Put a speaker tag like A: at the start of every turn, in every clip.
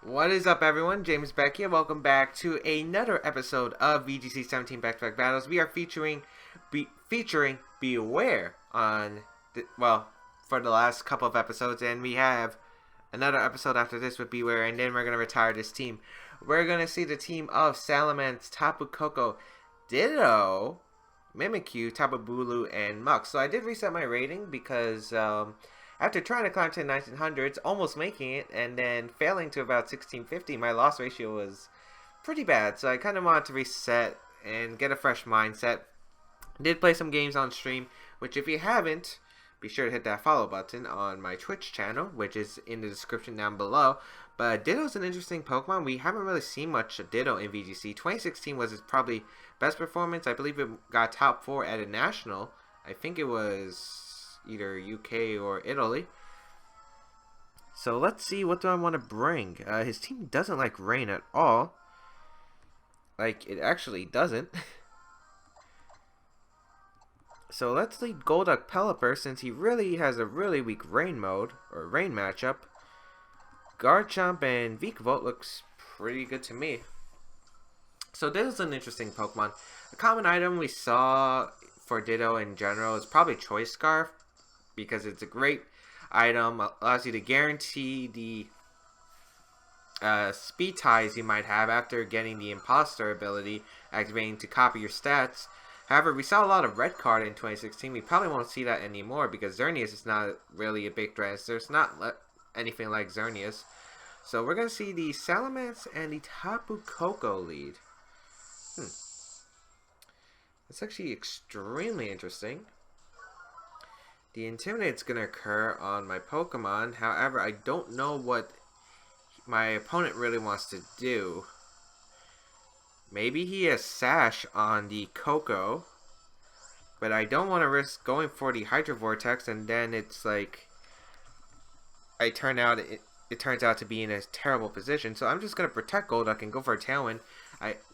A: What is up, everyone? James Baek here. Welcome back to another episode of VGC 17 Back-to-Back Battles. We are featuring Bewear on, for the last couple of episodes, and we have another episode after this with Bewear, and then we're going to retire this team. We're going to see the team of Salamence, Tapu, Koko, Ditto, Mimikyu, Tapu Bulu, and Muk. So I did reset my rating because after trying to climb to the 1900s, almost making it, and then failing to about 1650, my loss ratio was pretty bad. So I kind of wanted to reset and get a fresh mindset. Did play some games on stream, which if you haven't, be sure to hit that follow button on my Twitch channel, which is in the description down below. But Ditto's an interesting Pokemon. We haven't really seen much of Ditto in VGC. 2016 was his probably best performance. I believe it got top 4 at a national. I think it was either UK or Italy. So let's see, what do I want to bring? His team doesn't like rain at all. Like, it actually doesn't. So let's lead Golduck Pelipper since he really has a really weak rain mode, or rain matchup. Garchomp and Vikavolt looks pretty good to me. So this is an interesting Pokemon. A common item we saw for Ditto in general is probably Choice Scarf, because it's a great item, allows you to guarantee the speed ties you might have after getting the imposter ability activating to copy your stats. However, we saw a lot of red card in 2016. We probably won't see that anymore because Xerneas is not really a big threat. There's not anything like Xerneas. So we're going to see the Salamence and the Tapu Koko lead. That's actually extremely interesting. The Intimidate's going to occur on my Pokemon. However, I don't know what my opponent really wants to do. Maybe he has Sash on the Koko. But I don't want to risk going for the Hydro Vortex and then it's like it turns out to be in a terrible position. So I'm just going to protect Golduck and go for a Tailwind.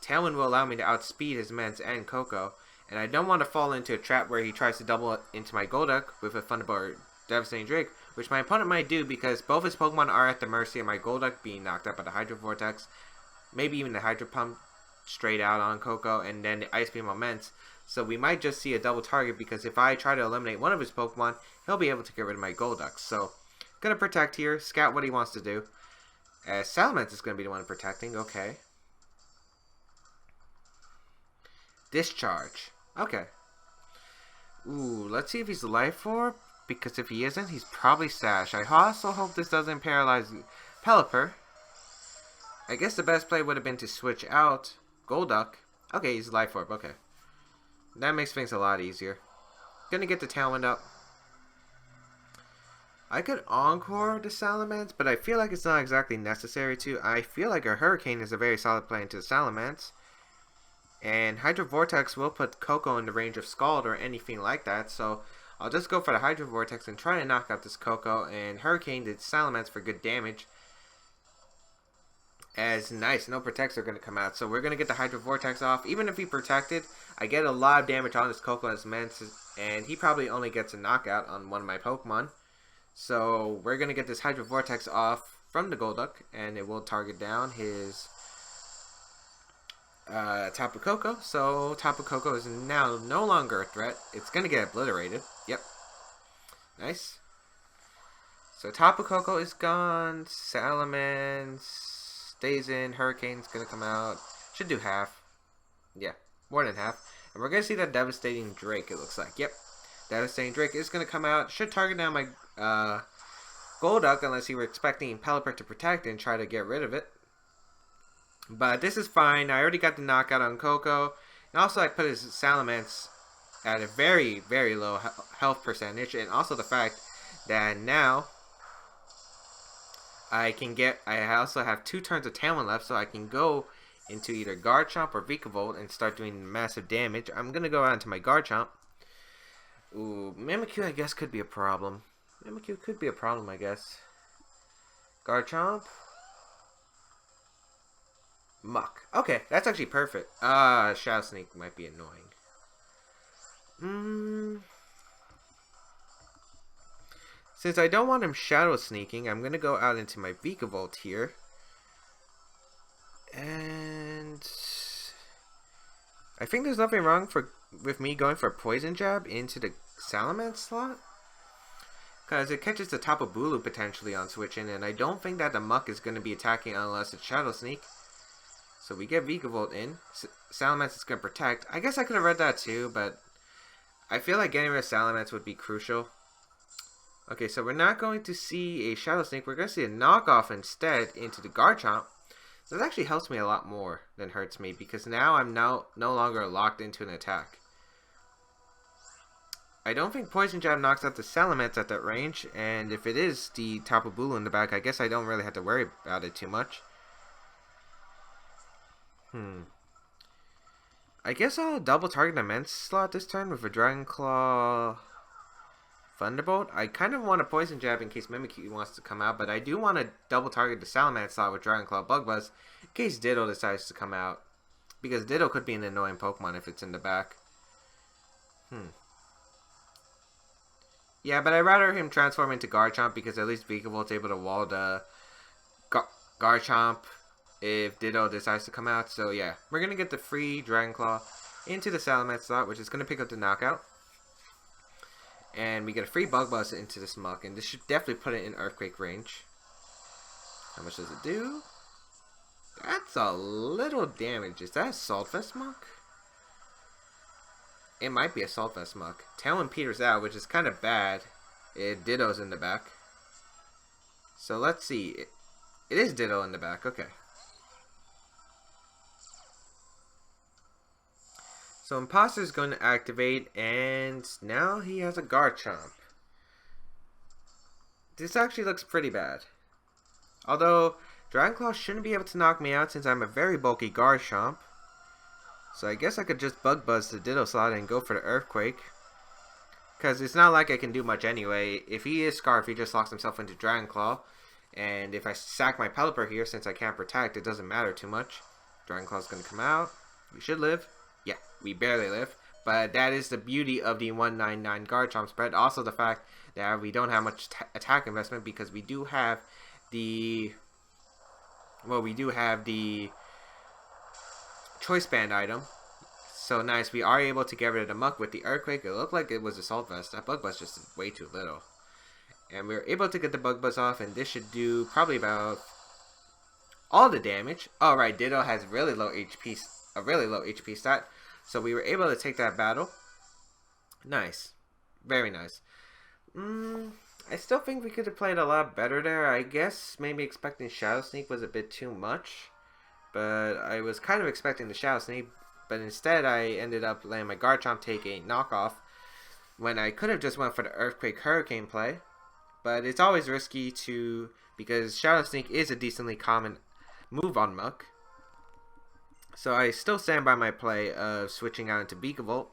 A: Tailwind will allow me to outspeed his Mence and Koko. And I don't want to fall into a trap where he tries to double into my Golduck with a Thunderbolt or Devastating Drake, which my opponent might do because both his Pokemon are at the mercy of my Golduck being knocked out by the Hydro Vortex, maybe even the Hydro Pump straight out on Koko, and then the Ice Beam on Mence. So we might just see a double target because if I try to eliminate one of his Pokemon, he'll be able to get rid of my Golduck. So, gonna protect here, scout what he wants to do. Salamence is gonna be the one protecting, okay. Discharge. Okay. Ooh, let's see if he's Life Orb, because if he isn't, he's probably Sash. I also hope this doesn't paralyze Pelipper. I guess the best play would have been to switch out Golduck. Okay, he's Life Orb, okay. That makes things a lot easier. Gonna get the Tailwind up. I could Encore the Salamence, but I feel like it's not exactly necessary to. I feel like a Hurricane is a very solid play into the Salamence. And Hydro Vortex will put Koko in the range of Scald or anything like that. So I'll just go for the Hydro Vortex and try to knock out this Koko. And Hurricane the Salamence for good damage. As nice, no protects are going to come out. So we're going to get the Hydro Vortex off. Even if he protected, I get a lot of damage on this Koko and his Mence. And he probably only gets a knockout on one of my Pokemon. So we're going to get this Hydro Vortex off from the Golduck. And it will target down his Tapu Koko. So Tapu Koko is now no longer a threat. It's going to get obliterated. Yep. Nice. So Tapu Koko is gone. Salamence stays in. Hurricane's going to come out. Should do half. Yeah, more than half. And we're going to see that Devastating Drake, it looks like. Yep. Devastating Drake is going to come out. Should target down my Golduck unless you were expecting Pelipper to protect and try to get rid of it. But this is fine. I already got the knockout on Koko. And also I put his Salamence at a very, very low health percentage. And also the fact that now I also have 2 turns of Tailwind left. So I can go into either Garchomp or Vikavolt and start doing massive damage. I'm going to go out into my Garchomp. Ooh, Mimikyu I guess could be a problem. Mimikyu could be a problem, I guess. Garchomp. Muk. Okay, that's actually perfect. Shadow Sneak might be annoying. Since I don't want him Shadow Sneaking, I'm going to go out into my Vikavolt here. And I think there's nothing wrong with me going for a Poison Jab into the Salamence slot, because it catches the Tapu Bulu potentially on switching, and I don't think that the Muk is going to be attacking unless it's Shadow Sneak. So we get Vikavolt in. Salamence is going to protect. I guess I could have read that too, but I feel like getting rid of Salamence would be crucial. Okay, so we're not going to see a Shadow Sneak. We're going to see a knockoff instead into the Garchomp. So that actually helps me a lot more than hurts me, because now I'm no longer locked into an attack. I don't think Poison Jab knocks out the Salamence at that range, and if it is the Tapu Bulu in the back, I guess I don't really have to worry about it too much. I guess I'll double target Immense slot this turn with a Dragon Claw Thunderbolt. I kind of want a Poison Jab in case Mimikyu wants to come out, but I do want to double target the Salamence slot with Dragon Claw Bug Buzz in case Ditto decides to come out, because Ditto could be an annoying Pokemon if it's in the back. Yeah, but I'd rather him transform into Garchomp, because at least Vikavolt's able to wall the Garchomp if Ditto decides to come out. So yeah, we're going to get the free Dragon Claw into the Salamence slot, which is going to pick up the knockout. And we get a free Bug Buzz into this Muk, and this should definitely put it in Earthquake range. How much does it do? That's a little damage. Is that a Salt Vest Muk? It might be a Salt Vest Muk. Tailwind peters out, which is kind of bad if Ditto's in the back. So let's see. It is Ditto in the back. Okay. So Imposter's going to activate, and now he has a Garchomp. This actually looks pretty bad. Although, Dragon Claw shouldn't be able to knock me out since I'm a very bulky Garchomp. So I guess I could just Bug Buzz the Ditto slot and go for the Earthquake. Because it's not like I can do much anyway. If he is Scarf, he just locks himself into Dragon Claw. And if I sack my Pelipper here, since I can't protect, it doesn't matter too much. Dragon Claw's going to come out. We should live. Yeah, we barely live, but that is the beauty of the 199 Garchomp spread. Also the fact that we don't have much attack investment, because we do have the Choice Band item. So nice, we are able to get rid of the Muk with the Earthquake. It looked like it was Assault Vest. That Bug Buzz just is way too little. And we were able to get the Bug Buzz off, and this should do probably about all the damage. Alright, Ditto has a really low HP stat. So we were able to take that battle. Nice. Very nice. I still think we could have played a lot better there. I guess maybe expecting Shadow Sneak was a bit too much. But I was kind of expecting the Shadow Sneak. But instead I ended up letting my Garchomp take a knockoff, when I could have just went for the Earthquake Hurricane play. But it's always risky because Shadow Sneak is a decently common move on Muk. So I still stand by my play of switching out into Vikavolt.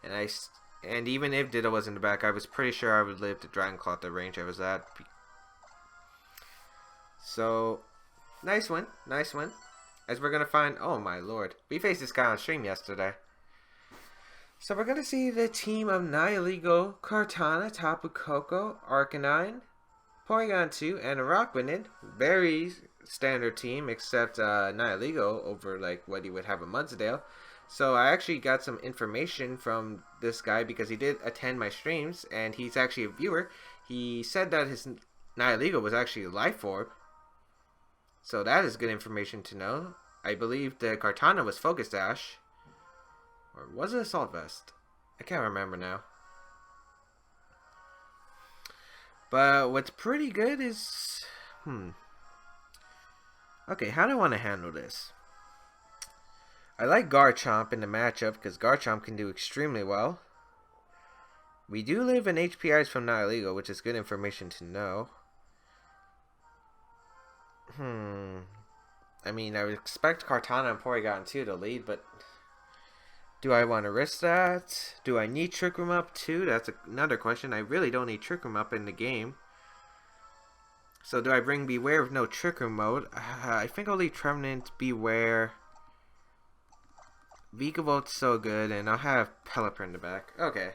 A: And even if Ditto was in the back, I was pretty sure I would live to Dragon Claw at the range I was at. So, nice win. Nice win. As we're going to find... Oh my lord. We faced this guy on stream yesterday. So we're going to see the team of Nihilego, Kartana, Tapu, Koko, Araquanid, Porygon2, and Araquanid. Very standard team, except Nihilego over like what he would have a Mudsdale. So I actually got some information from this guy, because he did attend my streams, and he's actually a viewer. He said that his Nihilego was actually a Life Orb. So that is good information to know. I believe the Kartana was Focus Dash. Or was it Assault Vest? I can't remember now. But what's pretty good is... Okay, how do I want to handle this? I like Garchomp in the matchup, because Garchomp can do extremely well. We do live in HPIs from Nihilego, which is good information to know. I mean, I would expect Kartana and Porygon2 to lead, but do I want to risk that? Do I need Trick Room up too? That's another question. I really don't need Trick Room up in the game. So do I bring Bewear with no Trick Room mode? I think I'll leave Trevenant, Bewear. Vikavolt's so good, and I'll have Pelipper in the back. Okay.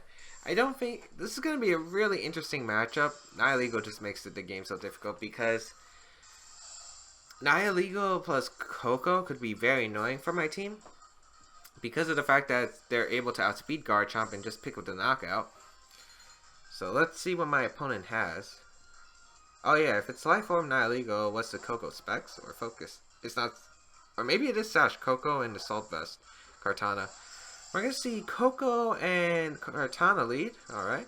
A: I don't think... This is going to be a really interesting matchup. Nihilego just makes the game so difficult, because Nihilego plus Koko could be very annoying for my team because of the fact that they're able to outspeed Garchomp and just pick with the knockout. So let's see what my opponent has. Oh yeah, if it's Life Orb Nihilego, what's the Koko specs or focus? It's not, or maybe it is Sash, Koko, and Assault Vest, Kartana. We're gonna see Koko and Kartana lead. All right.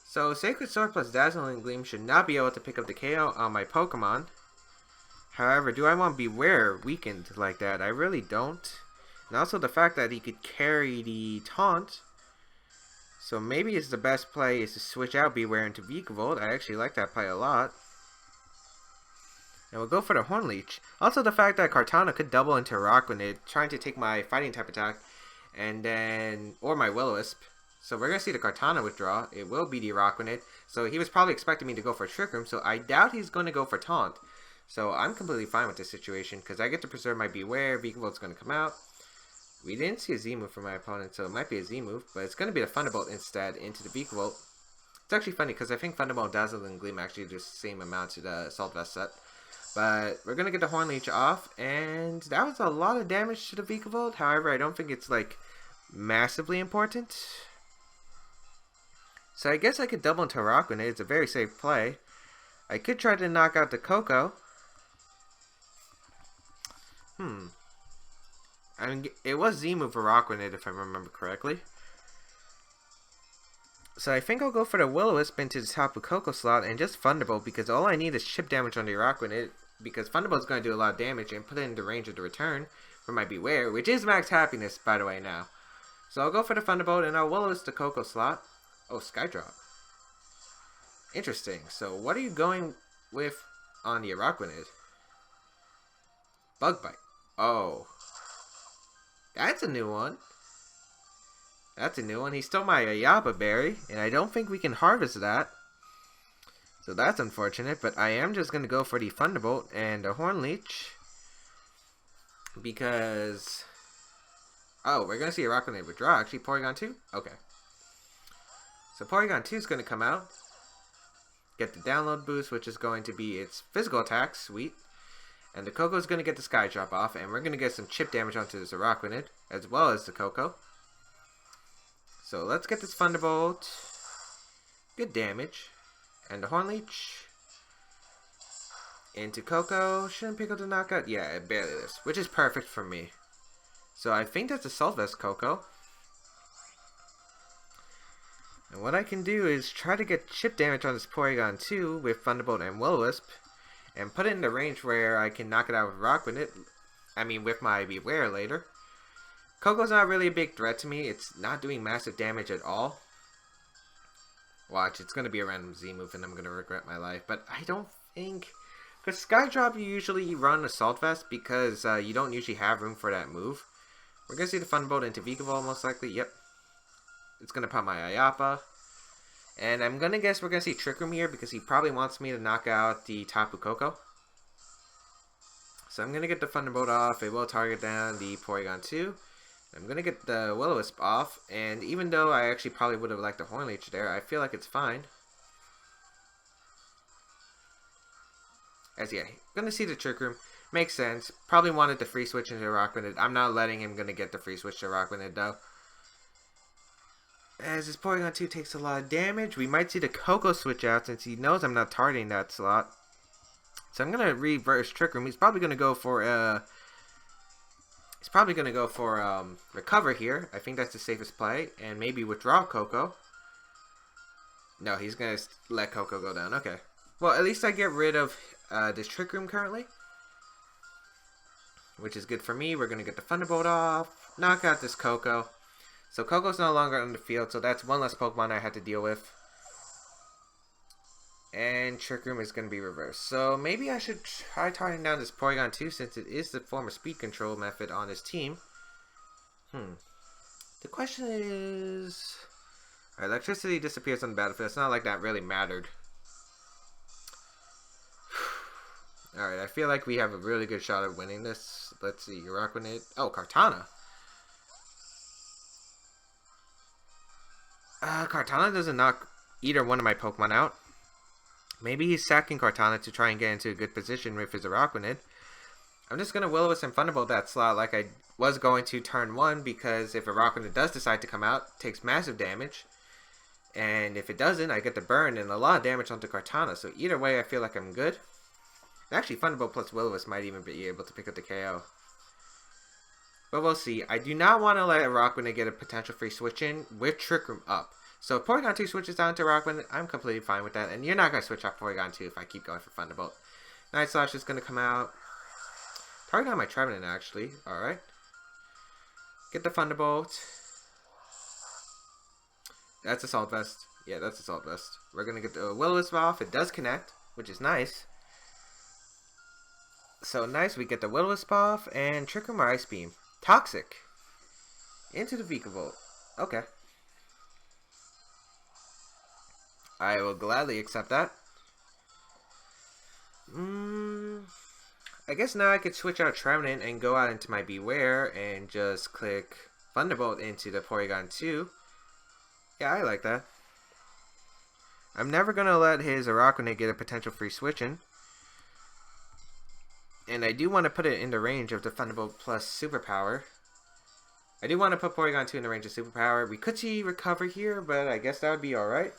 A: So Sacred Sword plus Dazzling Gleam should not be able to pick up the KO on my Pokemon. However, do I want Bewear weakened like that? I really don't. And also the fact that he could carry the taunt. So maybe it's the best play is to switch out Bewear into Vikavolt. I actually like that play a lot. And we'll go for the Horn Leech. Also the fact that Kartana could double into Araquanid, trying to take my fighting type attack, and then, or my Will-O-Wisp. So we're going to see the Kartana withdraw. It will be the Araquanid. So he was probably expecting me to go for Trick Room, so I doubt he's going to go for Taunt. So I'm completely fine with this situation, because I get to preserve my Bewear. Vikavolt's going to come out. We didn't see a Z move from my opponent, so it might be a Z move, but it's going to be the Thunderbolt instead into the Vikavolt. It's actually funny, because I think Thunderbolt, Dazzle, and Gleam actually do the same amount to the Assault Vest set. But we're going to get the Horn Leech off, and that was a lot of damage to the Vikavolt. However, I don't think it's, like, massively important. So I guess I could double into Araquanid. It's a very safe play. I could try to knock out the Koko. I mean, it was Z move for Araquanid if I remember correctly. So I think I'll go for the Will-O-Wisp into the Tapu Koko slot and just Thunderbolt, because all I need is chip damage on the Araquanid, because Thunderbolt's going to do a lot of damage and put it into range of the return for my Bewear, which is max happiness by the way now. So I'll go for the Thunderbolt and I'll Will-O-Wisp the Koko slot. Oh, Skydrop. Interesting. So what are you going with on the Araquanid? Bug Bite. Oh. That's a new one. That's a new one. He stole my Iapapa berry, and I don't think we can harvest that. So that's unfortunate, but I am just going to go for the Thunderbolt and a Horn Leech. Because... oh, we're going to see Araquanid withdraw. Actually, Porygon2? Okay. So Porygon2 is going to come out. Get the download boost, which is going to be its physical attack. Sweet. And the Koko is going to get the Sky Drop off, and we're going to get some chip damage onto this Araquanid, as well as the Koko. So let's get this Thunderbolt. Good damage. And the Horn Leech. Into Koko. Shouldn't pick up the knockout. Yeah, it barely is. Which is perfect for me. So I think that's a Assault Vest Koko. And what I can do is try to get chip damage on this Porygon2 with Thunderbolt and Will-O-Wisp. And put it in the range where I can knock it out with Araquanid. I mean, with my Bewear later. Koko's not really a big threat to me. It's not doing massive damage at all. Watch, it's going to be a random Z move and I'm going to regret my life. But I don't think... because Skydrop, you usually run Assault Vest because you don't usually have room for that move. We're going to see the Thunderbolt into Vikavolt most likely. Yep. It's going to pop my Iapapa. And I'm going to guess we're going to see Trick Room here because he probably wants me to knock out the Tapu Koko. So I'm going to get the Thunderbolt off. It will target down the Porygon2. I'm going to get the Will-O-Wisp off. And even though I actually probably would have liked the Horn Leech there, I feel like it's fine. As yeah, going to see the Trick Room. Makes sense. Probably wanted the free switch into Araquanid. I'm not letting him going to get the free switch to Araquanid though. As this Porygon2 takes a lot of damage, we might see the Koko switch out since he knows I'm not targeting that slot. So I'm going to reverse Trick Room. He's probably going to go for Recover here. I think that's the safest play. And maybe withdraw Koko. No, he's going to let Koko go down. Okay. Well, at least I get rid of this Trick Room currently. Which is good for me. We're going to get the Thunderbolt off. Knock out this Koko. So Koko's no longer on the field, so that's one less Pokemon I had to deal with. And Trick Room is going to be reversed. So maybe I should try targeting down this Porygon2 since it is the form of speed control method on his team. The question is... alright, electricity disappears on the battlefield. It's not like that really mattered. Alright, I feel like we have a really good shot at winning this. Let's see, Araquanid. Oh, Kartana. Kartana doesn't knock either one of my Pokemon out. Maybe he's sacking Kartana to try and get into a good position with his Araquanid. I'm just going to Will-O-Wisp and Thunderbolt that slot like I was going to turn 1, because if Araquanid does decide to come out, it takes massive damage. And if it doesn't, I get the burn and a lot of damage onto Kartana. So either way, I feel like I'm good. And actually, Thunderbolt plus Will-O-Wisp might even be able to pick up the KO. But we'll see. I do not want to let Araquanid get a potential free switch in with Trick Room up. So if Porygon2 switches down to Araquanid, I'm completely fine with that. And you're not going to switch off Porygon2 if I keep going for Thunderbolt. Night Slash is going to come out. Target on my Trevenant, actually. Alright. Get the Thunderbolt. That's Assault Vest. Yeah, that's Assault Vest. We're going to get the Will-O-Wisp off. It does connect, which is nice. So nice. We get the Will-O-Wisp off and Trick Room or Ice Beam. Toxic. Into the Vikavolt. Okay. I will gladly accept that. I guess now I could switch out Trevenant and go out into my Bewear and just click Thunderbolt into the Porygon2. Yeah, I like that. I'm never going to let his Araquanid get a potential free switch in. And I do want to put it in the range of the Thunderbolt plus Superpower. I do want to put Porygon2 in the range of Superpower. We could see Recover here, but I guess that would be alright.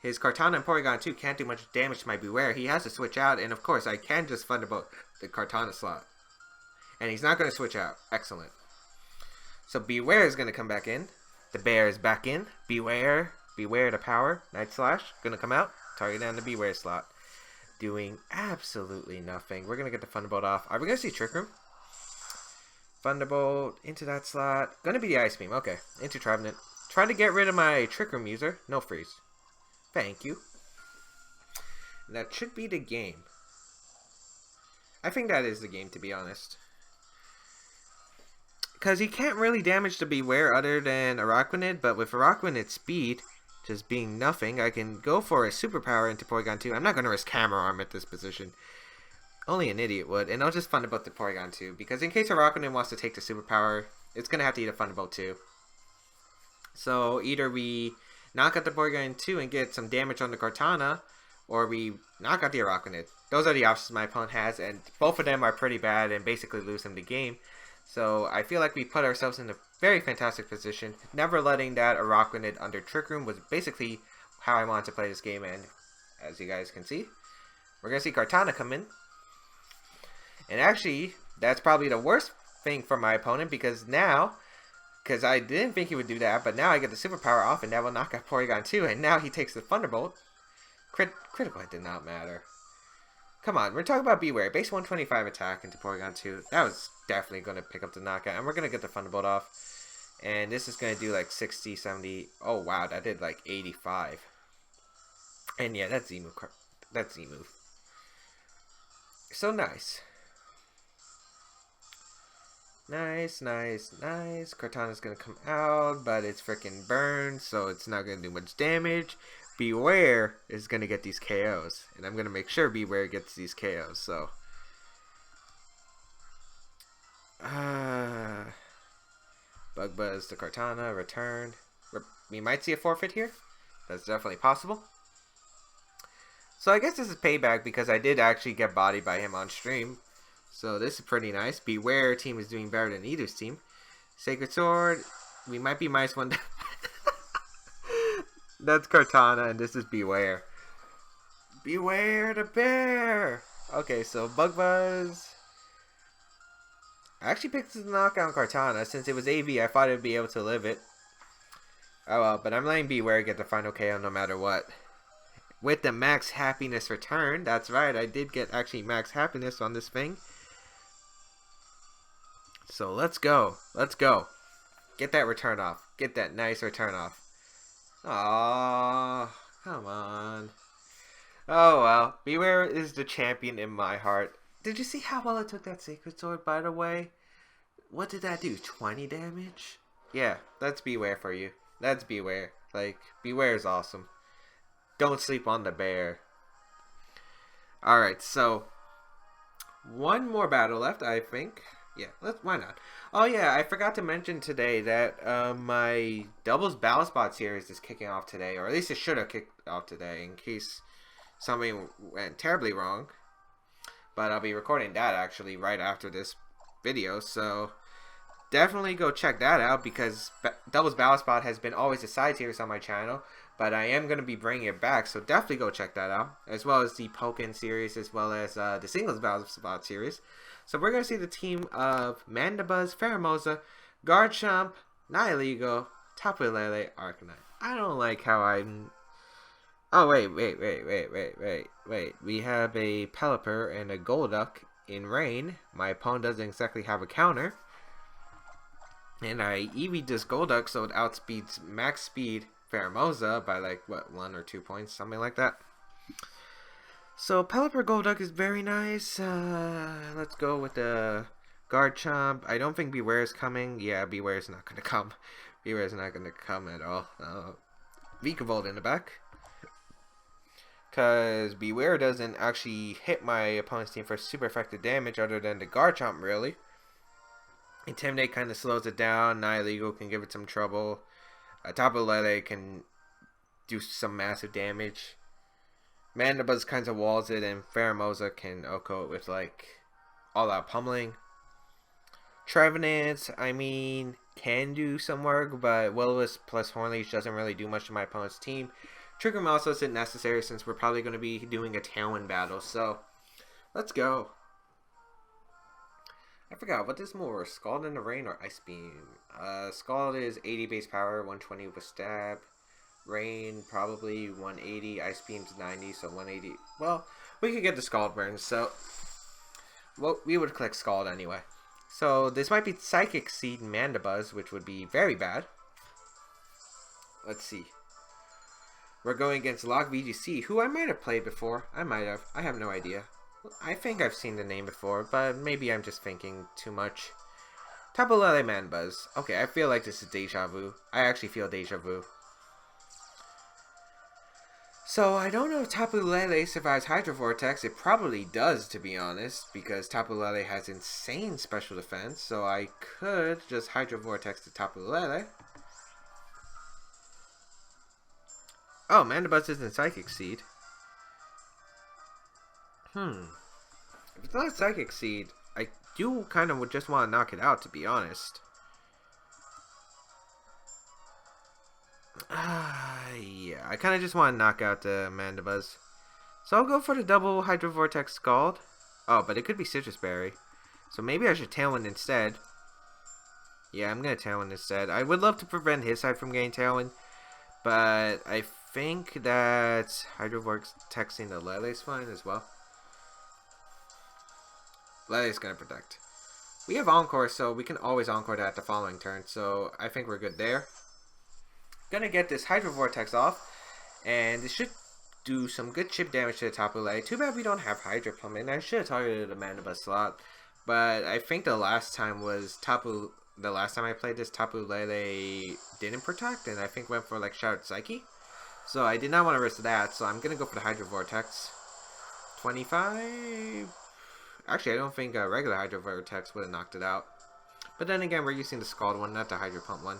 A: His Kartana and Porygon2 can't do much damage to my Bewear. He has to switch out, and of course, I can just Thunderbolt the Kartana slot. And he's not going to switch out. Excellent. So Bewear is going to come back in. The bear is back in. Bewear the power. Night Slash. Going to come out. Target down the Bewear slot. Doing absolutely nothing. We're going to get the Thunderbolt off. Are we going to see Trick Room? Thunderbolt into that slot. Going to be the Ice Beam. Okay. Into Trevenant. Trying to get rid of my Trick Room user. No freeze. Thank you. That should be the game. I think that is the game, to be honest. Because he can't really damage the Bewear other than Araquanid, but with Araquanid's speed just being nothing, I can go for a Superpower into Porygon2. I'm not going to risk Hammer Arm at this position. Only an idiot would. And I'll just Thunderbolt the Porygon2, because in case Araquanid wants to take the Superpower, it's going to have to eat a Thunderbolt too. So either we knock out the Porygon2 and get some damage on the Kartana, or we knock out the Araquanid. Those are the options my opponent has, and both of them are pretty bad and basically lose him the game. So I feel like we put ourselves in a very fantastic position. Never letting that Araquanid under Trick Room was basically how I wanted to play this game, and as you guys can see, we're going to see Kartana come in. And actually, that's probably the worst thing for my opponent, because now, because I didn't think he would do that, but now I get the Superpower off, and that will knock out Porygon2, and now he takes the Thunderbolt. Critical hit did not matter. Come on, we're talking about Bewear. Base 125 attack into Porygon2. That was definitely going to pick up the knockout, and we're going to get the Thunderbolt off. And this is going to do like 60, 70. Oh, wow, that did like 85. And yeah, that's Z-move. That's Z-move. So nice. Nice, nice, nice. Kartana's going to come out, but it's freaking burned, so it's not going to do much damage. Bewear is going to get these KOs, and I'm going to make sure Bewear gets these KOs, so. Bug Buzz to Kartana, return. We might see a forfeit here. That's definitely possible. So I guess this is payback because I did actually get bodied by him on stream. So this is pretty nice. Bewear team is doing better than Edo's team. Sacred Sword, we might be -1. That's Kartana, and this is Bewear. Bewear the bear! Okay, so Bug Buzz. I actually picked the knockout on Kartana. Since it was AV, I thought it would be able to live it. Oh well, but I'm letting Bewear get the final KO no matter what. With the max happiness return. That's right, I did get actually max happiness on this thing. So let's go. Let's go. Get that return off. Get that nice return off. Aww, come on. Oh well, Bewear is the champion in my heart. Did you see how well it took that Sacred Sword, by the way? What did that do? 20 damage? Yeah, that's Bewear for you. That's Bewear. Like, Bewear is awesome. Don't sleep on the bear. Alright, so one more battle left, I think. Yeah, why not? Oh yeah, I forgot to mention today that my doubles battle spot series is kicking off today, or at least it should have kicked off today, in case something went terribly wrong. But I'll be recording that actually right after this video, so definitely go check that out because Doubles Battle Spot has been always a side series on my channel, but I am going to be bringing it back, so definitely go check that out, as well as the Pokken series, as well as the Singles Battle Spot series. So we're going to see the team of Mandibuzz, Pheromosa, Garchomp, Nihilego, Tapu Lele, Araquanid. I don't like how I'm... Oh, wait. We have a Pelipper and a Golduck in Rain. My opponent doesn't exactly have a counter. And I EV'd this Golduck so it outspeeds max speed Pheromosa by like, what, 1 or 2 points? Something like that. So, Pelipper Golduck is very nice. Let's go with the Garchomp. I don't think Bewear is coming. Yeah, Bewear is not going to come. Bewear is not going to come at all. Vikavolt in the back. Because Bewear doesn't actually hit my opponent's team for super effective damage other than the Garchomp, really. Intimidate kind of slows it down. Nihilego can give it some trouble. Tapu Lele can do some massive damage. Mandibuzz kind of walls it, and Pheromosa can OHKO it with, like, all-out pummeling. Trevenant, I mean, can do some work, but Will-O-Wisp plus Hornleech doesn't really do much to my opponent's team. Trigger Mouse isn't necessary since we're probably going to be doing a Tailwind battle, so let's go. I forgot, what is more, Scald in the Rain or Ice Beam? Scald is 80 base power, 120 with stab. Rain, probably 180. Ice Beam's 90, so 180. Well, we could get the Scald burn, so well, we would click Scald anyway. So this might be Psychic Seed Mandibuzz, which would be very bad. Let's see. We're going against Log VGC, who I might have played before. I might have. I have no idea. I think I've seen the name before, but maybe I'm just thinking too much. Tapu Lele Mandibuzz. Okay, I feel like this is deja vu. I actually feel deja vu. So, I don't know if Tapu Lele survives Hydro Vortex. It probably does, to be honest, because Tapu Lele has insane special defense. So, I could just Hydro Vortex to Tapu Lele. Oh, Mandibuzz isn't Psychic Seed. If it's not Psychic Seed, I do kind of just want to knock it out, to be honest. Yeah, I kind of just want to knock out the Mandibuzz. So I'll go for the double Hydro Vortex Scald. Oh, but it could be Citrus Berry. So maybe I should Tailwind instead. Yeah, I'm going to Tailwind instead. I would love to prevent his side from getting Tailwind, but I think that Hydro Vortexing the Lele is fine as well. Lele's going to protect. We have Encore, so we can always Encore that the following turn, so I think we're good there. Gonna get this Hydro Vortex off, and this should do some good chip damage to the Tapu Lele. Too bad we don't have Hydro Pump, and I should have targeted the Mandibuzz slot, but I think the last time I played this, Tapu Lele didn't protect, and I think went for like Shattered Psyche. So I did not want to risk that, so I'm gonna go for the Hydro Vortex. 25. Actually, I don't think a regular Hydro Vortex would have knocked it out. But then again, we're using the Scald one, not the Hydro Pump one.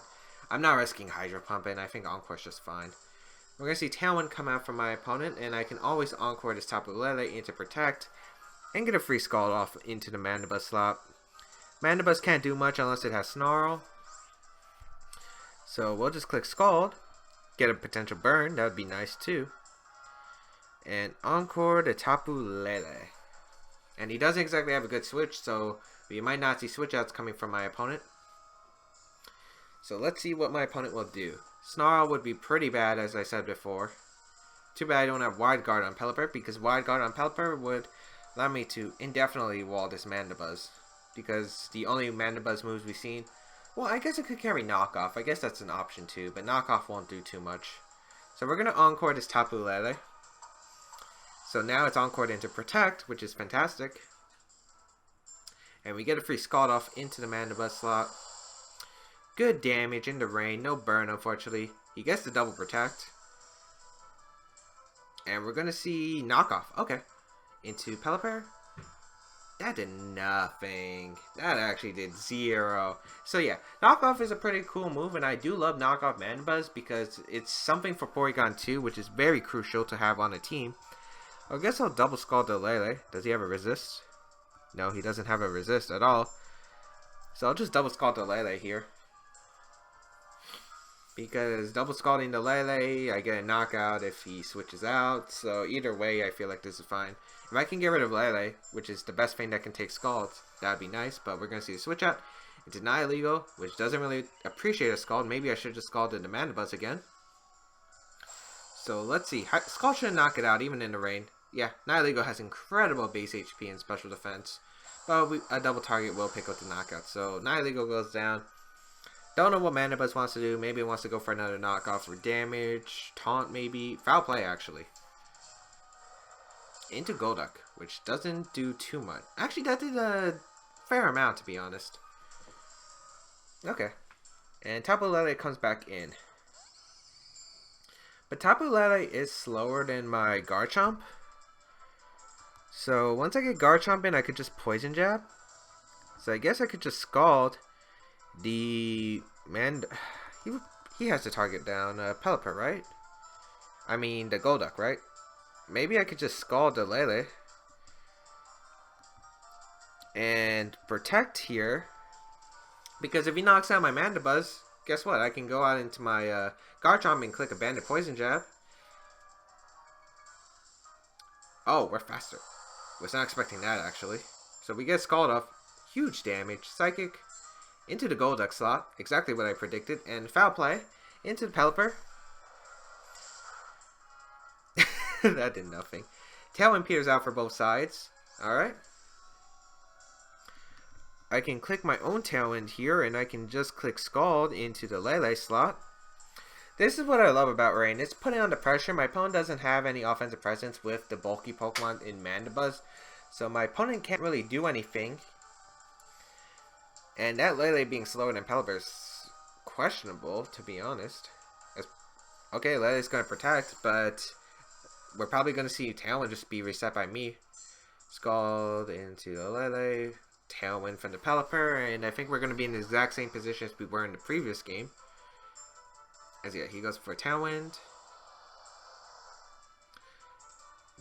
A: I'm not risking Hydro Pump, and I think Encore's just fine. We're going to see Tailwind come out from my opponent, and I can always Encore this Tapu Lele into Protect, and get a free Scald off into the Mandibuzz slot. Mandibuzz can't do much unless it has Snarl. So we'll just click Scald, get a potential burn, that would be nice too. And Encore the Tapu Lele. And he doesn't exactly have a good switch, so we might not see switch outs coming from my opponent. So let's see what my opponent will do. Snarl would be pretty bad, as I said before. Too bad I don't have Wide Guard on Pelipper, because Wide Guard on Pelipper would allow me to indefinitely wall this Mandibuzz. Because the only Mandibuzz moves we've seen... Well, I guess it could carry Knockoff. I guess that's an option too, but Knockoff won't do too much. So we're going to Encore this Tapu Lele. So now it's Encored into Protect, which is fantastic. And we get a free Scald off into the Mandibuzz slot. Good damage into Rain, no burn unfortunately. He gets the double Protect. And we're going to see Knockoff. Okay. Into Pelipper. That did nothing. That actually did 0. So yeah, Knockoff is a pretty cool move, and I do love Knockoff Mandibuzz because it's something for Porygon2, which is very crucial to have on a team. I guess I'll double Scald the Lele. Does he have a resist? No, he doesn't have a resist at all. So I'll just double Scald the Lele here. Because double Scalding the Lele, I get a knockout if he switches out. So either way, I feel like this is fine. If I can get rid of Lele, which is the best thing that can take Scalds, that'd be nice. But we're going to see the switch out. It's Nihilego, which doesn't really appreciate a Scald. Maybe I should just Scalded the Mandibuzz again. So let's see. Scald should knock it out even in the rain. Yeah, Nihilego has incredible base HP and special defense. But a double target will pick up the knockout. So Nihilego goes down. Don't know what Mandibuzz wants to do. Maybe it wants to go for another knockoff for damage. Taunt maybe. Foul play actually. Into Golduck, which doesn't do too much. Actually, that did a fair amount to be honest. Okay. And Tapu Lele comes back in. But Tapu Lele is slower than my Garchomp. So once I get Garchomp in, I could just Poison Jab. So I guess I could just Scald the he has to target down Pelipper, right? I mean the Golduck, right? Maybe I could just Scald the Lele and protect here. Because if he knocks out my Mandibuzz, guess what? I can go out into my Garchomp and click a Banded Poison Jab. Oh, we're faster. Was not expecting that actually. So we get Scald off. Huge damage. Psychic into the Golduck slot. Exactly what I predicted. And foul play into the Pelipper. That did nothing. Tailwind peters out for both sides. Alright. I can click my own Tailwind here, and I can just click Scald into the Lele slot. This is what I love about Rain. It's putting on the pressure. My opponent doesn't have any offensive presence with the bulky Pokemon in Mandibuzz, so my opponent can't really do anything. And that Lele being slower than Pelipper is questionable, to be honest. Okay, Lele's going to protect, but we're probably going to see Tailwind just be reset by me. Scald into the Lele. Tailwind from the Pelipper, and I think we're going to be in the exact same position as we were in the previous game. As yeah, he goes for Tailwind.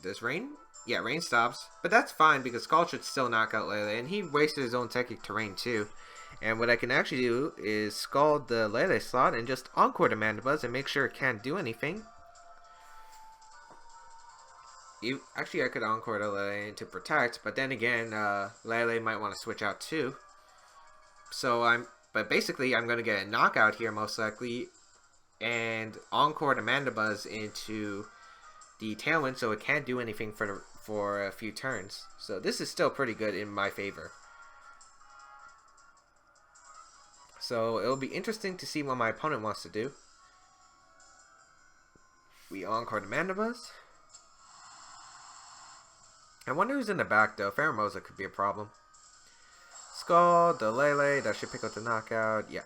A: Does Rain? Yeah, Rain stops, but that's fine because Scald should still knock out Lele, and he wasted his own Technic Terrain too. And what I can actually do is Scald the Lele slot and just Encore the Mandibuzz and make sure it can't do anything. Actually, I could Encore the Lele to protect, but then again, Lele might want to switch out too. But basically, I'm going to get a knockout here most likely, and Encore the Mandibuzz into the Tailwind, so it can't do anything for a few turns. So this is still pretty good in my favor. So it'll be interesting to see what my opponent wants to do. We Encore the Mandibuzz. I wonder who's in the back though. Pheromosa could be a problem. Scald the Lele. That should pick up the knockout. Yeah.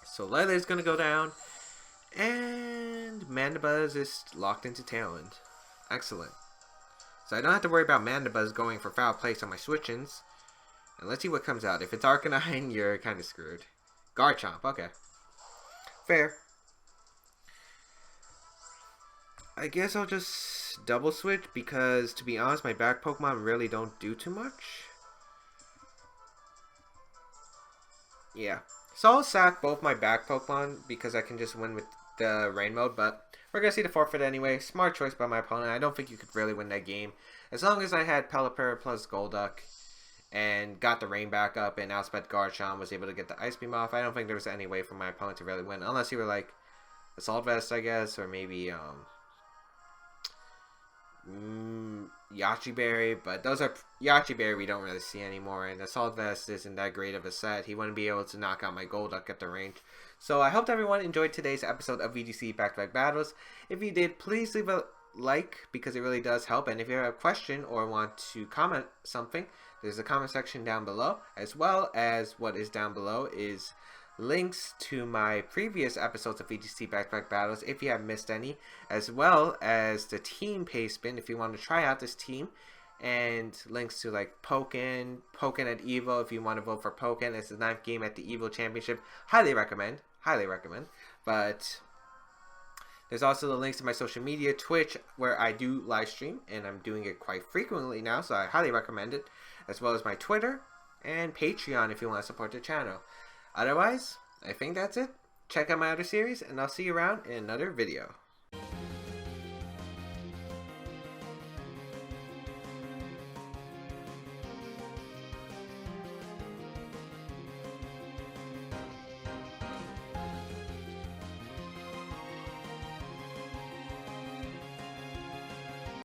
A: So Lele's gonna go down. And Mandibuzz is locked into Tailwind. Excellent. So I don't have to worry about Mandibuzz going for foul place on my switch-ins. And let's see what comes out. If it's Arcanine, you're kind of screwed. Garchomp. Okay. Fair. I guess I'll just double switch because, to be honest, my back Pokemon really don't do too much. Yeah. So I'll sack both my back Pokemon because I can just win with the Rain mode, but we're going to see the forfeit anyway. Smart choice by my opponent. I don't think you could really win that game. As long as I had Pelipper plus Golduck and got the Rain back up and outsped Garchomp, was able to get the Ice Beam off, I don't think there was any way for my opponent to really win. Unless you were like Assault Vest, I guess, or maybe Yachi Berry, but those are Yachi Berry we don't really see anymore, and Assault Vest isn't that great of a set. He wouldn't be able to knock out my Golduck at the range. So I hope everyone enjoyed today's episode of VGC Back-to-Back Battles. If you did, please leave a like because it really does help, and if you have a question or want to comment something, there's a comment section down below, as well as what is down below is links to my previous episodes of VGC Back-to-Back Battles if you have missed any, as well as the team paste spin if you want to try out this team, and links to like Pokken at EVO if you want to vote for Pokken. It's the 9th game at the EVO Championship. Highly recommend. But There's also the links to my social media, Twitch, where I do live stream, and I'm doing it quite frequently now, so I highly recommend it, as well as my Twitter and Patreon if you want to support the channel. Otherwise, I think that's it. Check out my other series, and I'll see you around in another video.